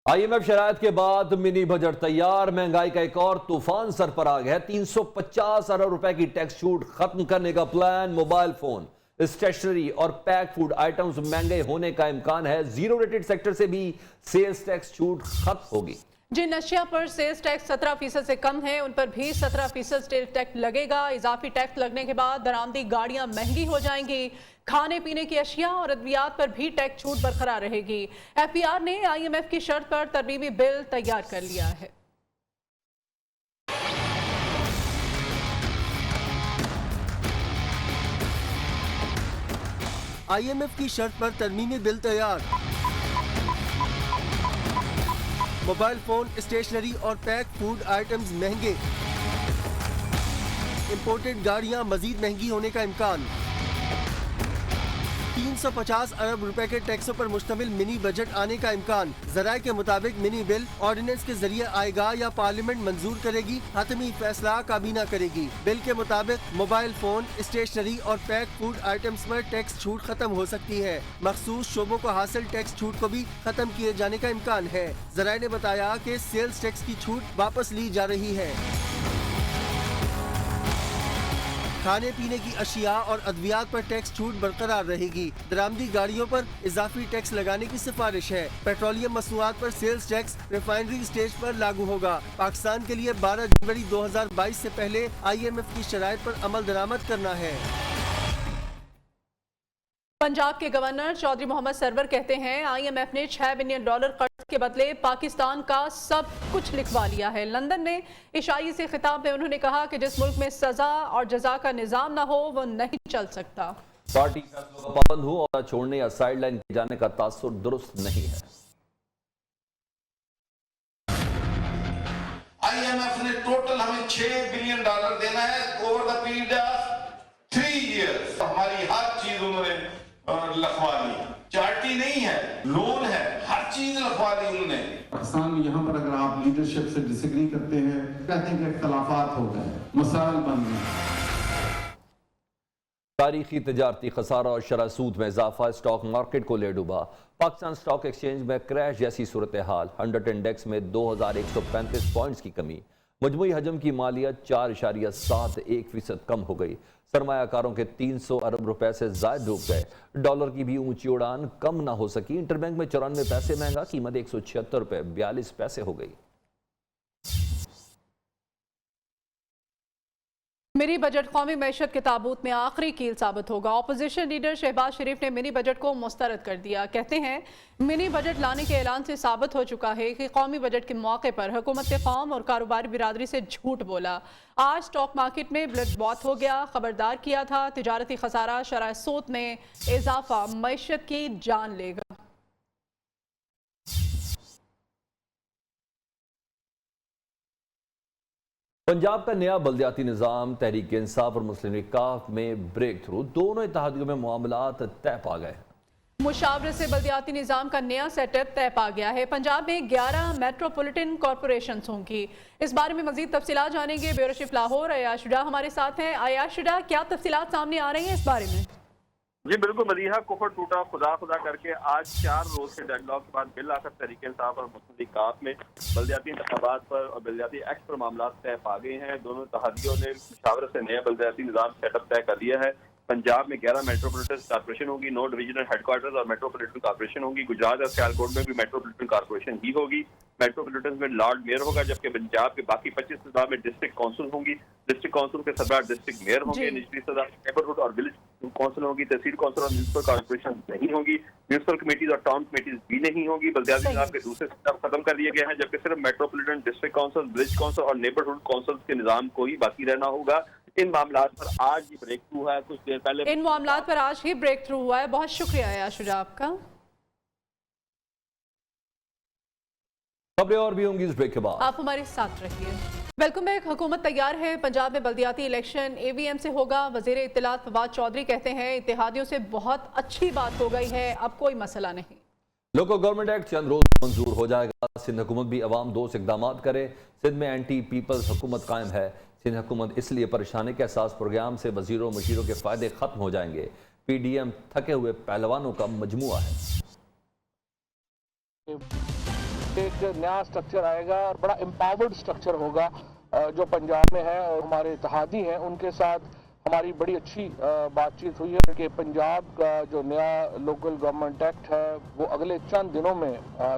IMF شرائط کے بعد منی بجٹ تیار، مہنگائی کا ایک اور طوفان سر پر آ گیا ہے۔ 350 ارب روپے کی ٹیکس چھوٹ ختم کرنے کا پلان، موبائل فون، اسٹیشنری اور پیک فوڈ آئٹمز مہنگے ہونے کا امکان ہے۔ زیرو ریٹڈ سیکٹر سے بھی سیلز ٹیکس چھوٹ ختم ہوگی۔ جن اشیاء پر سیلز ٹیکس 17% سے کم ہے ان پر بھی 17% ٹیکس لگے گا۔ اضافی ٹیکس لگنے کے بعد درآمدی گاڑیاں مہنگی ہو جائیں گی۔ کھانے پینے کی اشیاء اور ادویات پر بھی ٹیکس چھوٹ برقرار رہے گی۔ FBR نے IMF کی شرط پر ترمیمی بل تیار کر لیا ہے۔ IMF کی شرط پر ترمیمی بل تیار، موبائل فون، اسٹیشنری اور پیک فوڈ آئٹمز مہنگے، امپورٹڈ گاڑیاں مزید مہنگی ہونے کا امکان۔ 350 ارب روپے کے ٹیکسوں پر مشتمل منی بجٹ آنے کا امکان۔ ذرائع کے مطابق منی بل آرڈیننس کے ذریعے آئے گا یا پارلیمنٹ منظور کرے گی، حتمی فیصلہ کابینہ کرے گی۔ بل کے مطابق موبائل فون، اسٹیشنری اور پیک فوڈ آئٹمز پر ٹیکس چھوٹ ختم ہو سکتی ہے۔ مخصوص شعبوں کو حاصل ٹیکس چھوٹ کو بھی ختم کیے جانے کا امکان ہے۔ ذرائع نے بتایا کہ سیلز ٹیکس کی چھوٹ واپس لی جا رہی ہے۔ کھانے پینے کی اشیاء اور ادویات پر ٹیکس چھوٹ برقرار رہے گی۔ درآمدی گاڑیوں پر اضافی ٹیکس لگانے کی سفارش ہے۔ پیٹرولیم مصنوعات پر سیلز ٹیکس ریفائنری اسٹیج پر لاگو ہوگا۔ پاکستان کے لیے 12 جنوری 2022 سے پہلے IMF کی شرائط پر عمل درآمد کرنا ہے۔ پنجاب کے گورنر چودھری محمد سرور کہتے ہیں IMF نے $6 بلین قرض کے بدلے پاکستان کا سب کچھ لکھوا لیا ہے۔ لندن میں عشائی سے خطاب میں انہوں نے کہا کہ جس ملک میں سزا اور جزا کا نظام نہ ہو وہ نہیں چل سکتا۔ پارٹی فیصلوں کا پابند ہو اور چھوڑنے یا سائیڈ لائن کیے جانے کا تاثر درست نہیں ہے۔ IMF نے ٹوٹل ہمیں $6 بلین دینا ہے over the period of 3 years. ہماری ہر چیز انہوں نے لکھوا لی، چارٹی نہیں ہے، لون ہے، ہر چیز لکھوا لی انہوں نے۔ پاکستان میں یہاں پر اگر آپ لیڈرشپ سے ڈس ایگری کرتے ہیں، کہتے ہیں کہ اختلافات ہو گئے، مسائل بن گئے۔ تاریخی تجارتی خسارہ اور شرح سود میں اضافہ اسٹاک مارکیٹ کو لے ڈوبا۔ پاکستان اسٹاک ایکسچینج میں کریش جیسی صورتحال، 100 انڈیکس میں 2135 پوائنٹس کی کمی، مجموعی حجم کی مالیت 4.71% کم ہو گئی۔ سرمایہ کاروں کے 300 ارب روپے سے زائد ڈوب گئے۔ ڈالر کی بھی اونچی اڑان کم نہ ہو سکی، انٹر بینک میں 94 پیسے مہنگا، قیمت 176 روپے 42 پیسے ہو گئی۔ منی بجٹ قومی معیشت کے تابوت میں آخری کیل ثابت ہوگا۔ اپوزیشن لیڈر شہباز شریف نے منی بجٹ کو مسترد کر دیا۔ کہتے ہیں منی بجٹ لانے کے اعلان سے ثابت ہو چکا ہے کہ قومی بجٹ کے موقع پر حکومت نے قوم اور کاروباری برادری سے جھوٹ بولا۔ آج سٹاک مارکیٹ میں بلڈ بات ہو گیا، خبردار کیا تھا تجارتی خسارہ، شرح سود میں اضافہ معیشت کی جان لے گا۔ پنجاب کا نیا بلدیاتی نظام، تحریک انصاف اور مسلم لیگ کاف میں بریک تھرو، دونوں اتحادیوں میں معاملات طے پا گئے۔ مشاورت سے بلدیاتی نظام کا نیا سیٹ اپ طے پا گیا ہے۔ پنجاب میں 11 میٹروپولیٹن کارپوریشنز ہوں گی۔ اس بارے میں مزید تفصیلات جانیں گے بیورو چیف لاہور عیاش شجاع ہمارے ساتھ ہیں۔ عیاش شجاع، کیا تفصیلات سامنے آ رہی ہیں اس بارے میں؟ جی بالکل مدیحہ، کفر ٹوٹا خدا کر کے آج 4 روز کے ڈیڈ لاک کے بعد بالآخر تحریک انصاف اور مسلم لیگ کاف میں بلدیاتی انتخابات پر اور بلدیاتی ایکٹ پر معاملات طے پا گئے ہیں۔ دونوں اتحادیوں نے مشاورت سے نیا بلدیاتی نظام سیٹ اپ طے کر لیا ہے۔ پنجاب میں 11 میٹروپولیٹن کارپوریشن ہوگی، 9 ڈویژنل ہیڈ کوارٹرز اور میٹروپولیٹن کارپوریشن ہوگی۔ گجرات اور سیالکوٹ میں بھی میٹروپولیٹن کارپوریشن ہی ہوگی۔ میٹروپولیٹن میں لارڈ میئر ہوگا، جبکہ پنجاب کے باقی 25 اضلاع میں ڈسٹرکٹ کونسل ہوں گی۔ ڈسٹرکٹ کونسل کے سربراہ ڈسٹرکٹ میئر ہوں گے۔ نچلی سطح نیبرہڈ اور ولیج کونسل ہوگی۔ تحصیل کونسل اور میونسپل کارپوریشن نہیں ہوگی۔ میونسپل کمیٹیز اور ٹاؤن کمیٹیز بھی نہیں ہوگی۔ بلدیاتی نظام کے دوسرے سطح ختم کر دیے گئے ہیں، جبکہ صرف metropolitan, district council, village council اور نیبرہڈ کونسل کے نظام کو ہی باقی رہنا ہوگا۔ ان معاملات پر آج ہی بریک تھرو ہوا ہے، کچھ دیر پہلے ان معاملات پر آج ہی بریک تھرو ہوا ہے۔ بہت شکریہ عیاش شجاع آپ کا۔ خبریں اور بھی ہوں گی اس بریک کے بعد، آپ ہمارے ساتھ رہیے۔ Welcome back. حکومت تیار ہے، پنجاب میں بلدیاتی الیکشن EVM سے ہوگا۔ وزیر اطلاعات فواد چودھری کہتے ہیں اتحادیوں سے بہت اچھی بات ہو گئی ہے، اب کوئی مسئلہ نہیں۔ لوکل گورنمنٹ ایکٹ چند روز منظور ہو جائے گا۔ سندھ حکومت بھی عوام دوست اقدامات کرے۔ سندھ میں اینٹی پیپلز حکومت قائم ہے۔ سندھ حکومت اس لیے پریشانی کے احساس پروگرام سے وزیروں مشیروں کے فائدے ختم ہو جائیں گے۔ PDM تھکے ہوئے پہلوانوں کا مجموعہ ہے۔ ایک نیا سٹرکچر آئے گا اور بڑا امپاورڈ سٹرکچر ہوگا جو پنجاب میں ہے، اور ہمارے اتحادی ہیں ان کے ساتھ ہماری بڑی اچھی بات چیت ہوئی ہے کہ پنجاب کا جو نیا لوکل گورنمنٹ ایکٹ ہے وہ اگلے چند دنوں میں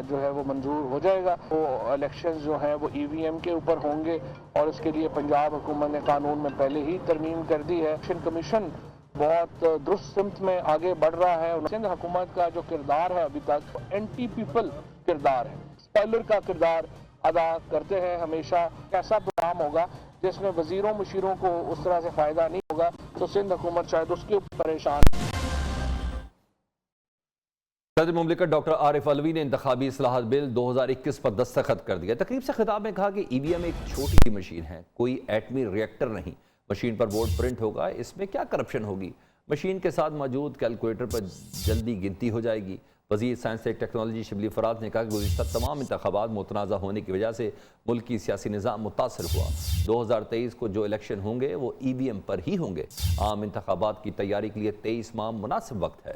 جو ہے وہ منظور ہو جائے گا۔ وہ الیکشنز جو ہیں وہ EVM کے اوپر ہوں گے اور اس کے لیے پنجاب حکومت نے قانون میں پہلے ہی ترمیم کر دی ہے۔ الیکشن کمیشن بہت درست سمت میں آگے بڑھ رہا ہے۔ سندھ حکومت کا جو کردار ہے ابھی تک اینٹی پیپل کردار ہے، اسپائلر کا کردار ادا کرتے ہیں ہمیشہ۔ ایسا پروگرام ہوگا جس میں وزیروں مشیروں کو اس طرح سے فائدہ نہیں ہوگا تو سندھ حکومت شاید اس کے اوپر پریشان ہے۔ صدر مملکت ڈاکٹر عارف علوی نے انتخابی اصلاحات بل 2021 پر دستخط کر دیا۔ تقریب سے خطاب میں کہا کہ EVM ایک چھوٹی سی مشین ہے، کوئی ایٹمی ریئیکٹر نہیں۔ مشین پر ووٹ پرنٹ ہوگا، اس میں کیا کرپشن ہوگی؟ مشین کے ساتھ موجود کیلکولیٹر پر جلدی گنتی ہو جائے گی۔ وزیر سائنس اینڈ ٹیکنالوجی شبلی فرات نے کہا کہ گزشتہ تمام انتخابات متنازع ہونے کی وجہ سے ملکی سیاسی نظام متاثر ہوا۔ 2023 کو جو الیکشن ہوں گے وہ EVM پر ہی ہوں گے۔ عام انتخابات کی تیاری کے لیے 23 ماہ مناسب وقت ہے۔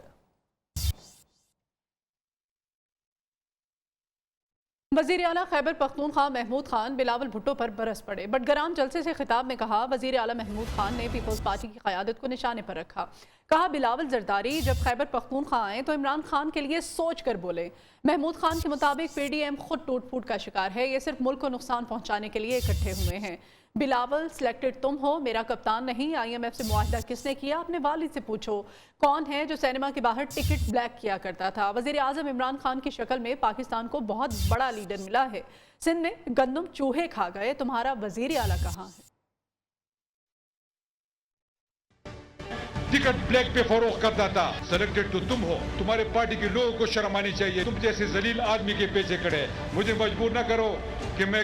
وزیر اعلیٰ خیبر پختونخوا محمود خان بلاول بھٹو پر برس پڑے۔ بٹگرام جلسے سے خطاب میں کہا وزیر اعلیٰ محمود خان نے پیپلز پارٹی کی قیادت کو نشانے پر رکھا۔ کہا بلاول زرداری جب خیبر پختونخوا آئیں تو عمران خان کے لیے سوچ کر بولے۔ محمود خان کے مطابق PDM خود ٹوٹ پھوٹ کا شکار ہے، یہ صرف ملک کو نقصان پہنچانے کے لیے اکٹھے ہوئے ہیں۔ بلاول سلیکٹڈ تم ہو، میرا کپتان نہیں۔ IMF سے معاہدہ کس نے کیا؟ اپنے والد سے پوچھو۔ کون ہے جو سینما کے باہر ٹکٹ بلیک کیا کرتا تھا؟ وزیر اعظم عمران خان کی شکل میں پاکستان کو بہت بڑا لیڈر ملا ہے۔ سندھ میں گندم چوہے کھا گئے، تمہارا وزیر اعلیٰ کہاں ہے؟ ٹکٹ بلیک پہ فروغ کرتا تھا۔ سلیکٹڈ تو تم ہو، تمہارے پارٹی کے لوگوں کو شرم آنی چاہیے۔ تم جیسے ذلیل آدمی کے پیچھے کھڑے، مجھے مجبور نہ کرو کہ میں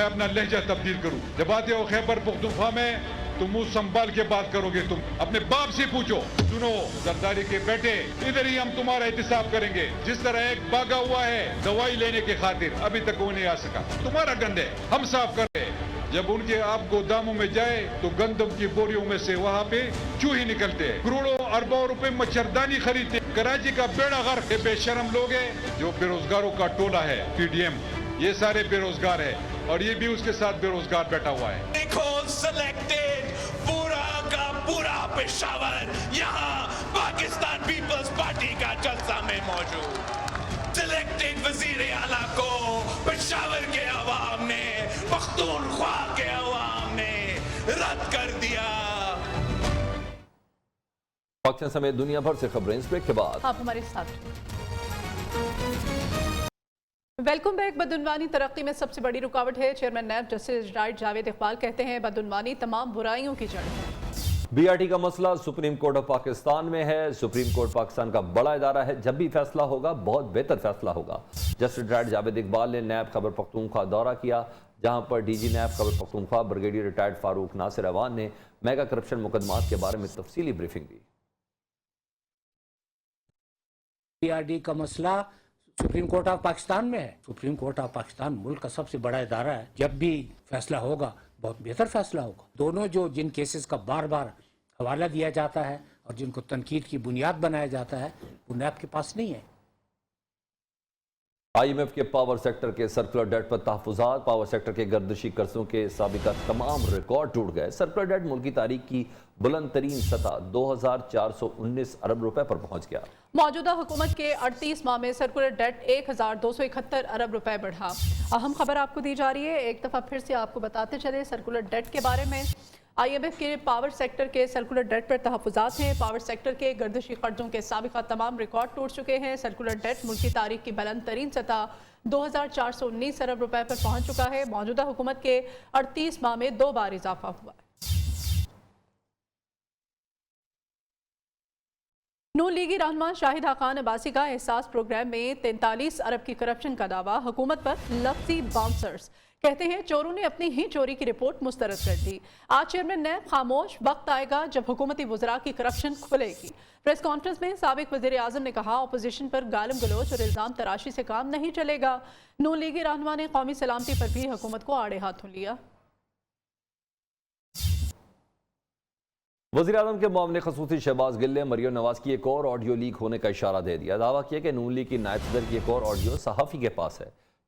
اپنا لہجہ تبدیل کروں۔ جب آتے ہو خیبر پختونخوا میں تو منہ سنبھال کے بات کرو گے۔ تم اپنے باپ سے پوچھو۔ سنو زرداری کے بیٹے، ادھر ہی ہم تمہارا احتساب کریں گے۔ جس طرح ایک بھاگا ہوا ہے دوائی لینے کی خاطر، ابھی تک وہ نہیں آ سکا، تمہارا گند ہے، ہم صاف کر رہے ہیں۔ جب ان کے آپ گوداموں میں جائے تو گندم کی بوریوں میں سے وہاں پہ چوہے نکلتے ہیں۔ کروڑوں اربوں روپے مچھردانی خریدتے۔ کراچی کا بیڑا غرق ہے۔ بے شرم لوگ ہیں جو بے روزگاروں کا ٹولہ ہے PDM، یہ سارے بے روزگار ہیں اور یہ بھی اس کے ساتھ بے روزگار بیٹھا ہوا ہے۔ دیکھو سلیکٹڈ پورا کا پورا پشاور یہاں پاکستان پیپلز پارٹی کا جلسہ میں موجود۔ سلیکٹڈ وزیر اعلیٰ کو پشاور کے عوام نے، پختونخوا کے عوام نے رد کر دیا۔ پاکستان سمیت دنیا بھر سے خبریں اس بریک کے بعد۔ آپ ہمارے ساتھ ویلکم بیک۔ بدعنوانی ترقی میں سب سے بڑی رکاوٹ ہے، chairman NAB justice retired Javed Iqbal کہتے ہیں بدعنوانی تمام برائیوں کی جڑ ہے۔ BRT کا مسئلہ سپریم کورٹ آف پاکستان میں ہے۔ سپریم کورٹ پاکستان کا بڑا ادارہ ہے، جب بھی فیصلہ ہوگا بہت بہتر فیصلہ ہوگا۔ جسٹس ریٹائرڈ جاوید اقبال نے نیب خیبر پختونخوا دورہ کیا، جہاں پر DG NAB Khyber Pakhtunkhwa brigadier retired فاروق ناصر اعوان نے میگا کرپشن مقدمات کے بارے میں تفصیلی بریفنگ دی۔ BRT کا مسئلہ سپریم کورٹ آف پاکستان میں ہے۔ سپریم کورٹ آف پاکستان ملک کا سب سے بڑا ادارہ ہے، جب بھی فیصلہ ہوگا بہت بہتر فیصلہ ہوگا۔ دونوں جن کیسز کا بار بار حوالہ دیا جاتا ہے اور جن کو تنقید کی بنیاد بنایا جاتا ہے وہ نیب کے پاس نہیں ہے۔ IMF کے پاور سیکٹر کے سرکولر ڈیٹ پر تحفظات، پاور سیکٹر کے گردشی قرضوں کے سابقہ تمام ریکارڈ ٹوٹ گئے۔ سرکولر ڈیٹ ملکی تاریخ کی بلند ترین سطح 2419 ارب روپے پر پہنچ گیا۔ موجودہ حکومت کے 38 ماہ میں سرکولر ڈیٹ 1271 ارب روپے بڑھا۔ اہم خبر آپ کو دی جا رہی ہے، ایک دفعہ پھر سے آپ کو بتاتے چلے سرکولر ڈیٹ کے بارے میں۔ IMF کے پاور سیکٹر کے سرکولر ڈیٹ پر تحفظات ہیں۔ پاور سیکٹر کے گردشی قرضوں کے سابقہ تمام ریکارڈ ٹوٹ چکے ہیں۔ سرکولر ڈیٹ ملکی تاریخ کی بلند ترین سطح 2419 ارب روپے پر پہنچ چکا ہے۔ موجودہ حکومت کے 38 ماہ میں 2 بار اضافہ ہوا ہے۔ نون لیگی رہنما شاہد حقان عباسی کا احساس پروگرام میں 43 ارب کی کرپشن کا دعویٰ، حکومت پر لفظی باؤنسرز۔ کہتے ہیں چوروں نے اپنی ہی چوری کی رپورٹ مسترد کر دی۔ آج چیئرمین نیب خاموش، وقت آئے گا جب حکومتی وزراء کی کرپشن کھلے گی۔ پریس کانفرنس میں سابق وزیر اعظم نے کہا اپوزیشن پر گالم گلوچ اور الزام تراشی سے کام نہیں چلے گا۔ نون لیگی رہنما نے قومی سلامتی پر بھی حکومت کو آڑے ہاتھوں لیا۔ وزیراعظم کے معاون خصوصی شہباز گل نے مریم نواز کی ایک اور آڈیو لیک ہونے کا اشارہ دے دیا۔ دعویٰ کیا کہ نون لیگ کی نائب صدر کی ایک اور آڈیو صحافی کے پاس ہے۔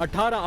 18